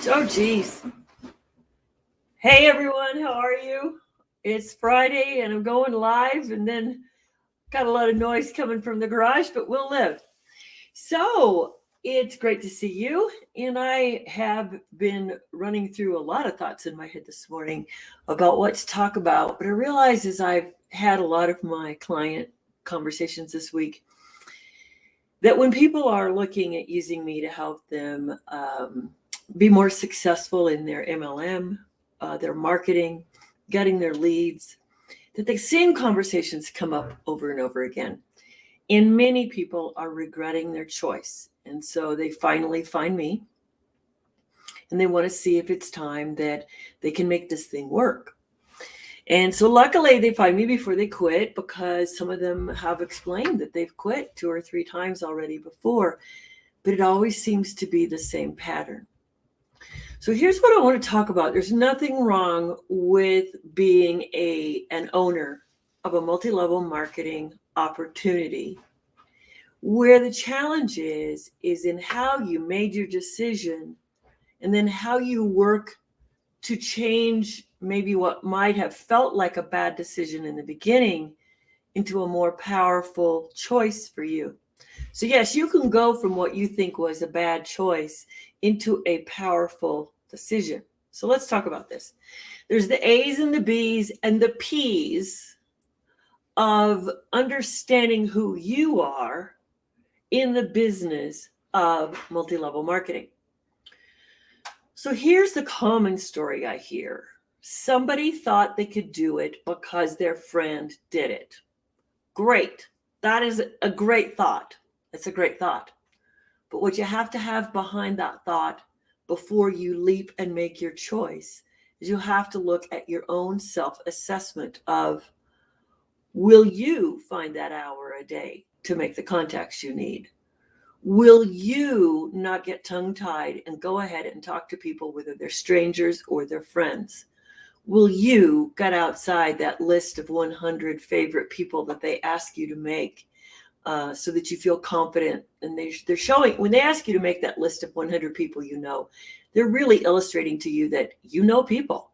Oh, geez. Hey, everyone. How are you? It's Friday and I'm going live, and then got a lot of noise coming from the garage, but we'll live. So it's great to see you. And I have been running through a lot of thoughts in my head this morning about what to talk about. But I realize as I've had a lot of my client conversations this week that when people are looking at using me to help them be more successful in their MLM, their marketing, getting their leads, that the same conversations come up over and over again. And many people are regretting their choice. And so they finally find me and they want to see if it's time that they can make this thing work. And so luckily they find me before they quit, because some of them have explained that they've quit 2 or 3 times already before, but it always seems to be the same pattern. So here's what I want to talk about. There's nothing wrong with being an owner of a multi-level marketing opportunity. Where the challenge is in how you made your decision and then how you work to change maybe what might have felt like a bad decision in the beginning into a more powerful choice for you. So yes, you can go from what you think was a bad choice into a powerful decision. So let's talk about this. There's the A's and the B's and the P's of understanding who you are in the business of multi-level marketing. So here's the common story I hear. Somebody thought they could do it because their friend did it. Great. That is a great thought. It's a great thought. But what you have to have behind that thought before you leap and make your choice is you have to look at your own self-assessment of, will you find that hour a day to make the contacts you need? Will you not get tongue-tied and go ahead and talk to people, whether they're strangers or they're friends? Will you get outside that list of 100 favorite people that they ask you to make so that you feel confident? And they're showing, when they ask you to make that list of 100 people you know, they're really illustrating to you that you know people.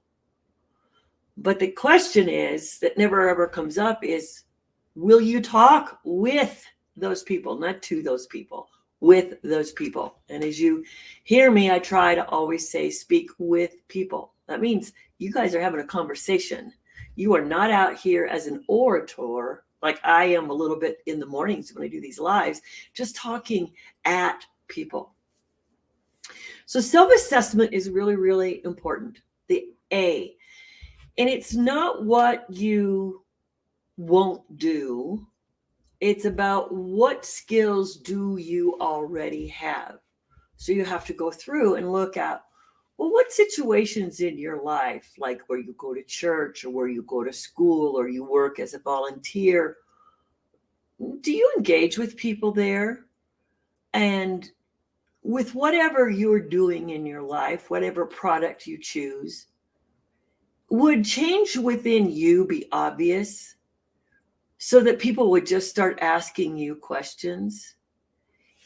But the question is, that never ever comes up, is will you talk with those people, not to those people, with those people? And as you hear me, I try to always say, speak with people. That means you guys are having a conversation. You are not out here as an orator, like I am a little bit in the mornings when I do these lives, just talking at people. So self-assessment is really, really important. The A. And it's not what you won't do. It's about what skills do you already have. So you have to go through and look at, well, what situations in your life, like where you go to church or where you go to school or you work as a volunteer, do you engage with people there? And with whatever you're doing in your life, whatever product you choose, would change within you be obvious so that people would just start asking you questions?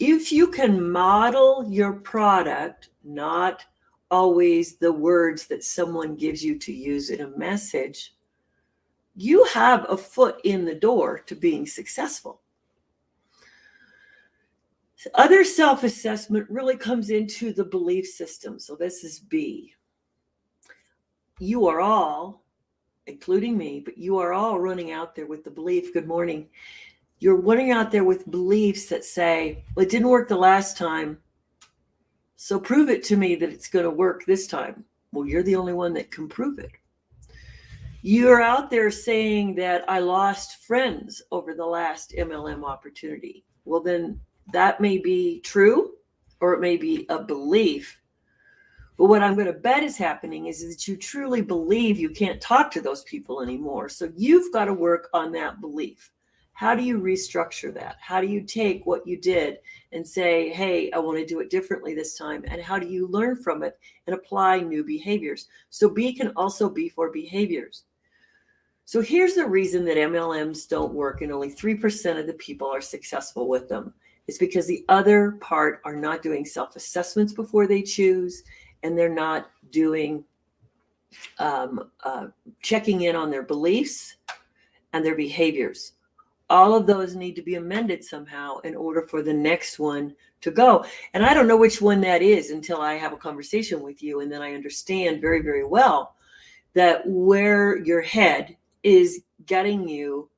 If you can model your product, not always the words that someone gives you to use in a message, you have a foot in the door to being successful. Other self-assessment really comes into the belief system. So this is B. You are all, including me, but you are all running out there with the belief, good morning. You're running out there with beliefs that say, well, it didn't work the last time, so prove it to me that it's going to work this time. Well, you're the only one that can prove it. You're out there saying that I lost friends over the last MLM opportunity. Well, then that may be true, or it may be a belief. But what I'm going to bet is happening is that you truly believe you can't talk to those people anymore. So you've got to work on that belief. How do you restructure that? How do you take what you did and say, hey, I want to do it differently this time? And how do you learn from it and apply new behaviors? So B can also be for behaviors. So here's the reason that MLMs don't work and only 3% of the people are successful with them. It's because the other part are not doing self-assessments before they choose, and they're not doing checking in on their beliefs and their behaviors. All of those need to be amended somehow in order for the next one to go. And I don't know which one that is until I have a conversation with you, and then I understand very, very well that where your head is getting you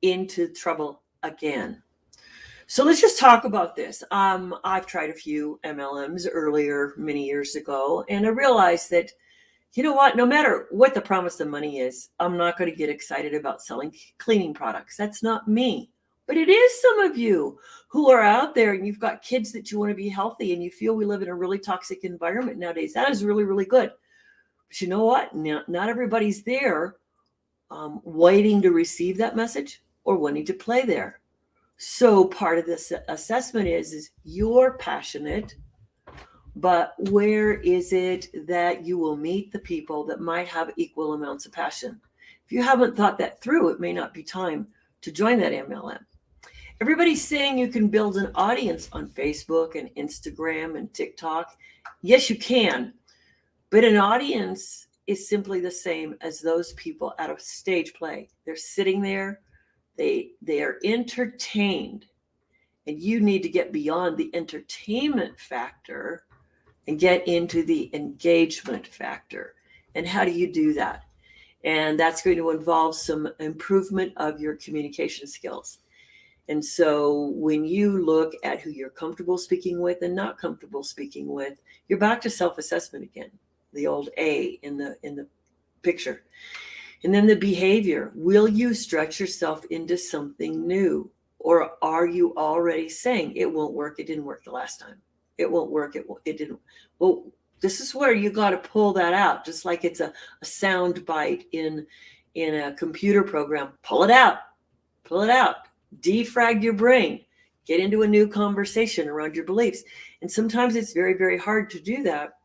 into trouble again. So let's just talk about this. I've tried a few MLMs earlier, many years ago, and I realized that, you know what, no matter what the promise of money is, I'm not going to get excited about selling cleaning products. That's not me. But it is some of you who are out there and you've got kids that you want to be healthy and you feel we live in a really toxic environment nowadays. That is really, really good. But you know what? Not everybody's there waiting to receive that message or wanting to play there. So part of this assessment is you're passionate, but where is it that you will meet the people that might have equal amounts of passion? If you haven't thought that through, it may not be time to join that MLM. Everybody's saying you can build an audience on Facebook and Instagram and TikTok. Yes, you can. But an audience is simply the same as those people at a stage play. They're sitting there. They are entertained. And you need to get beyond the entertainment factor and get into the engagement factor. And how do you do that? And that's going to involve some improvement of your communication skills. And so when you look at who you're comfortable speaking with and not comfortable speaking with, you're back to self-assessment again, the old A in the picture. And then the behavior. Will you stretch yourself into something new? Or are you already saying it won't work? It didn't work the last time. It won't work. It didn't. Well, this is where you got to pull that out, just like it's a sound bite in a computer program. Pull it out. Pull it out. Defrag your brain. Get into a new conversation around your beliefs. And sometimes it's very, very hard to do that.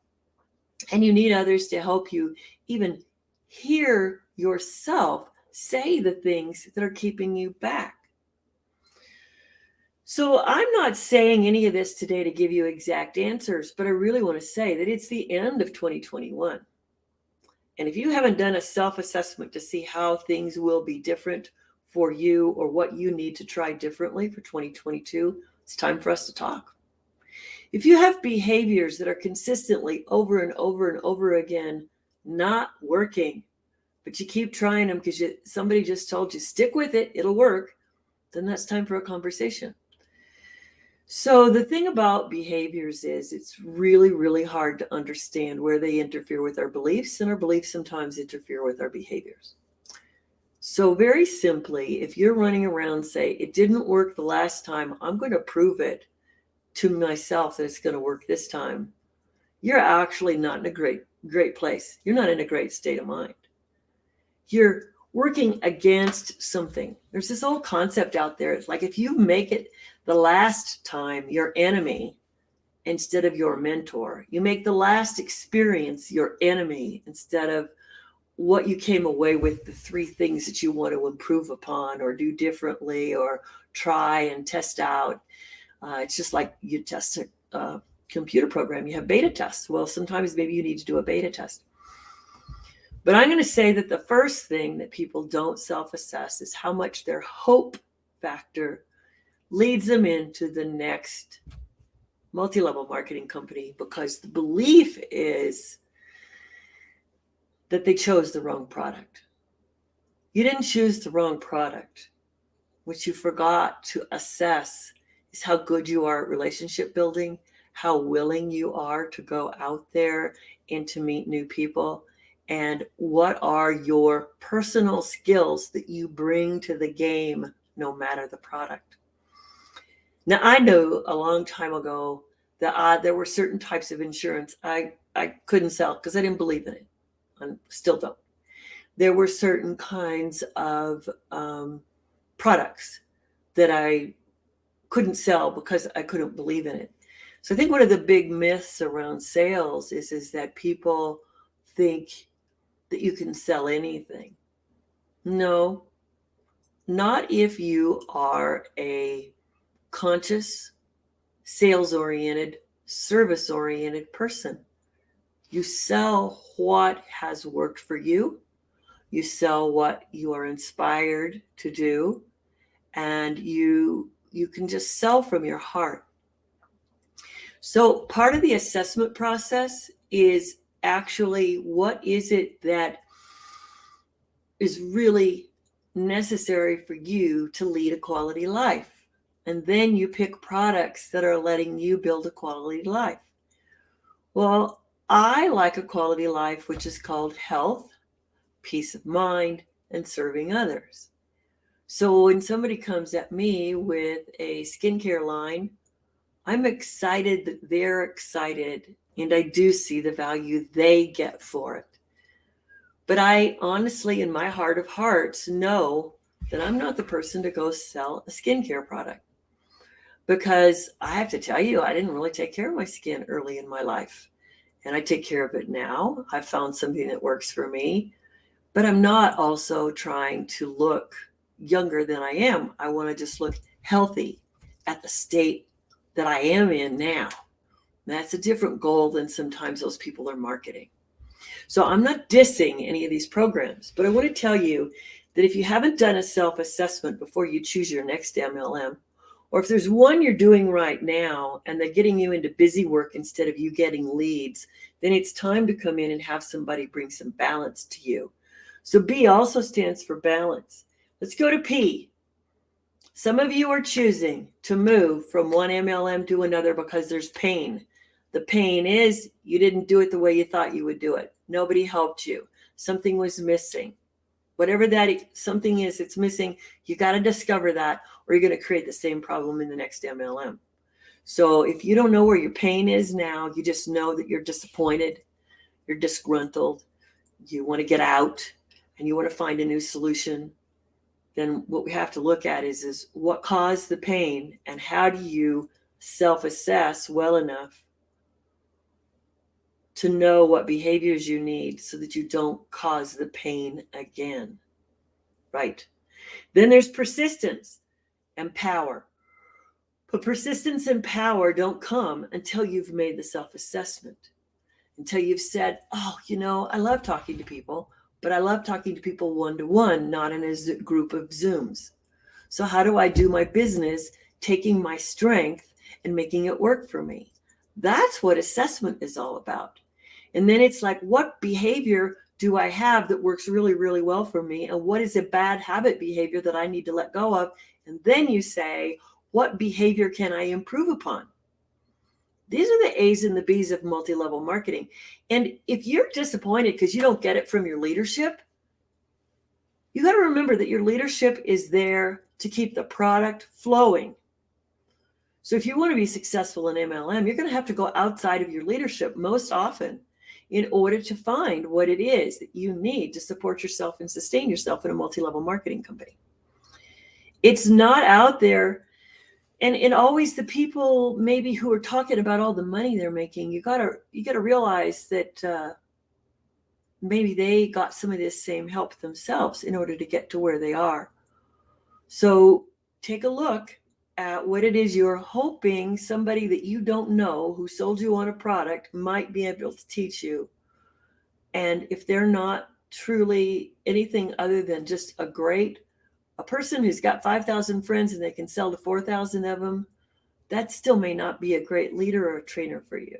And you need others to help you even hear yourself say the things that are keeping you back. So I'm not saying any of this today to give you exact answers, but I really want to say that it's the end of 2021. And if you haven't done a self-assessment to see how things will be different for you or what you need to try differently for 2022, it's time for us to talk. If you have behaviors that are consistently over and over and over again not working, but you keep trying them because somebody just told you, stick with it, it'll work, then that's time for a conversation. So the thing about behaviors is it's really, really hard to understand where they interfere with our beliefs, and our beliefs sometimes interfere with our behaviors. So very simply, if you're running around say, it didn't work the last time, I'm going to prove it to myself that it's going to work this time, you're actually not in a great place. You're not in a great state of mind. You're working against something. There's this old concept out there. It's like if you make it the last time your enemy instead of your mentor, you make the last experience your enemy instead of what you came away with, the 3 things that you want to improve upon or do differently or try and test out. It's just like you test a computer program. You have beta tests. Well, sometimes maybe you need to do a beta test. But I'm going to say that the first thing that people don't self-assess is how much their hope factor leads them into the next multi-level marketing company, because the belief is that they chose the wrong product. You didn't choose the wrong product. What you forgot to assess is how good you are at relationship building, how willing you are to go out there and to meet new people, and what are your personal skills that you bring to the game no matter the product. Now, I know a long time ago that there were certain types of insurance I couldn't sell because I didn't believe in it. I still don't. There were certain kinds of products that I couldn't sell because I couldn't believe in it. So I think one of the big myths around sales is that people think that you can sell anything. No, not if you are a conscious, sales-oriented, service-oriented person. You sell what has worked for you. You sell what you are inspired to do, and you can just sell from your heart. So part of the assessment process is actually, what is it that is really necessary for you to lead a quality life? And then you pick products that are letting you build a quality life. Well, I like a quality life which is called health, peace of mind, and serving others. So when somebody comes at me with a skincare line, I'm excited that they're excited, and I do see the value they get for it. But I honestly, in my heart of hearts, know that I'm not the person to go sell a skincare product, because I have to tell you, I didn't really take care of my skin early in my life, and I take care of it now. I've found something that works for me, but I'm not also trying to look younger than I am. I want to just look healthy at the state that I am in now. That's a different goal than sometimes those people are marketing. So I'm not dissing any of these programs, but I want to tell you that if you haven't done a self-assessment before you choose your next MLM, or if there's one you're doing right now and they're getting you into busy work instead of you getting leads, then it's time to come in and have somebody bring some balance to you. So B also stands for balance. Let's go to P. Some of you are choosing to move from one MLM to another because there's pain. The pain is you didn't do it the way you thought you would do it. Nobody helped you. Something was missing. Whatever that something is that's missing, you got to discover that, or you're going to create the same problem in the next MLM. So if you don't know where your pain is now, you just know that you're disappointed, you're disgruntled, you want to get out, and you want to find a new solution, then what we have to look at is what caused the pain, and how do you self-assess well enough to know what behaviors you need so that you don't cause the pain again, right? Then there's persistence and power. But persistence and power don't come until you've made the self-assessment, until you've said, oh, I love talking to people, but I love talking to people one-to-one, not in a group of Zooms. So how do I do my business, taking my strength and making it work for me? That's what assessment is all about. And then it's like, what behavior do I have that works really, really well for me? And what is a bad habit behavior that I need to let go of? And then you say, what behavior can I improve upon? These are the A's and the B's of multi-level marketing. And if you're disappointed because you don't get it from your leadership, you got to remember that your leadership is there to keep the product flowing. So if you want to be successful in MLM, you're going to have to go outside of your leadership most often in order to find what it is that you need to support yourself and sustain yourself in a multi-level marketing company. It's not out there. And always the people maybe who are talking about all the money they're making, you gotta realize that maybe they got some of this same help themselves in order to get to where they are. So take a look at what it is you're hoping somebody that you don't know who sold you on a product might be able to teach you. And if they're not truly anything other than just a person who's got 5,000 friends and they can sell to 4,000 of them, that still may not be a great leader or a trainer for you.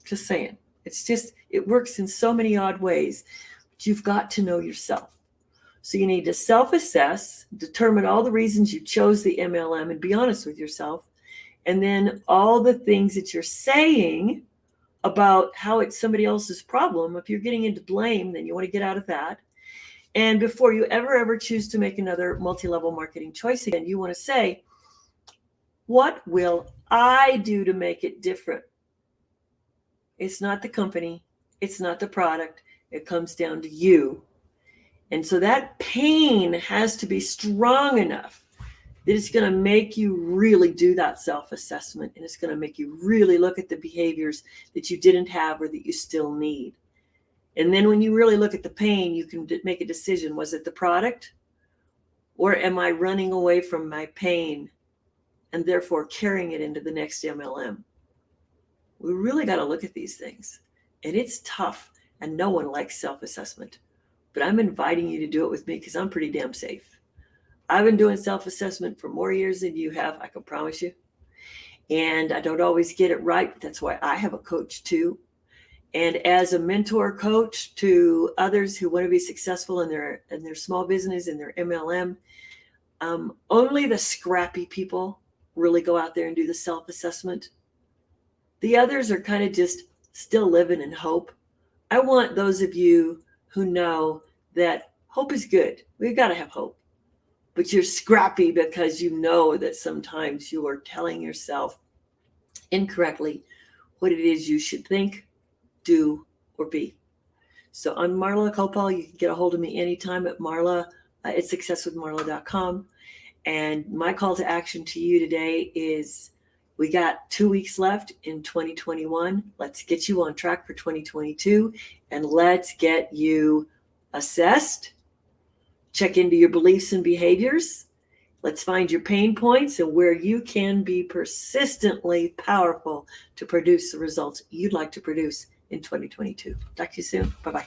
Just saying. It works in so many odd ways, but you've got to know yourself. So you need to self-assess, determine all the reasons you chose the MLM and be honest with yourself. And then all the things that you're saying about how it's somebody else's problem. If you're getting into blame, then you want to get out of that. And before you ever choose to make another multi-level marketing choice again, you want to say, what will I do to make it different? It's not the company. It's not the product. It comes down to you. And so that pain has to be strong enough that it's going to make you really do that self-assessment. And it's going to make you really look at the behaviors that you didn't have or that you still need. And then when you really look at the pain, you can make a decision. Was it the product? Or am I running away from my pain and therefore carrying it into the next MLM? We really got to look at these things. And it's tough, and no one likes self-assessment. But I'm inviting you to do it with me because I'm pretty damn safe. I've been doing self-assessment for more years than you have, I can promise you. And I don't always get it right, but that's why I have a coach too. And as a mentor coach to others who want to be successful in their small business, in their MLM, only the scrappy people really go out there and do the self-assessment. The others are kind of just still living in hope. I want those of you who know that hope is good. We've got to have hope. But you're scrappy because you know that sometimes you are telling yourself incorrectly what it is you should think, do, or be. So I'm Marla Copal. You can get a hold of me anytime at Marla at successwithmarla.com. And my call to action to you today is we got 2 weeks left in 2021. Let's get you on track for 2022, and let's get you assessed. Check into your beliefs and behaviors. Let's find your pain points and where you can be persistently powerful to produce the results you'd like to produce in 2022. Talk to you soon. Bye-bye.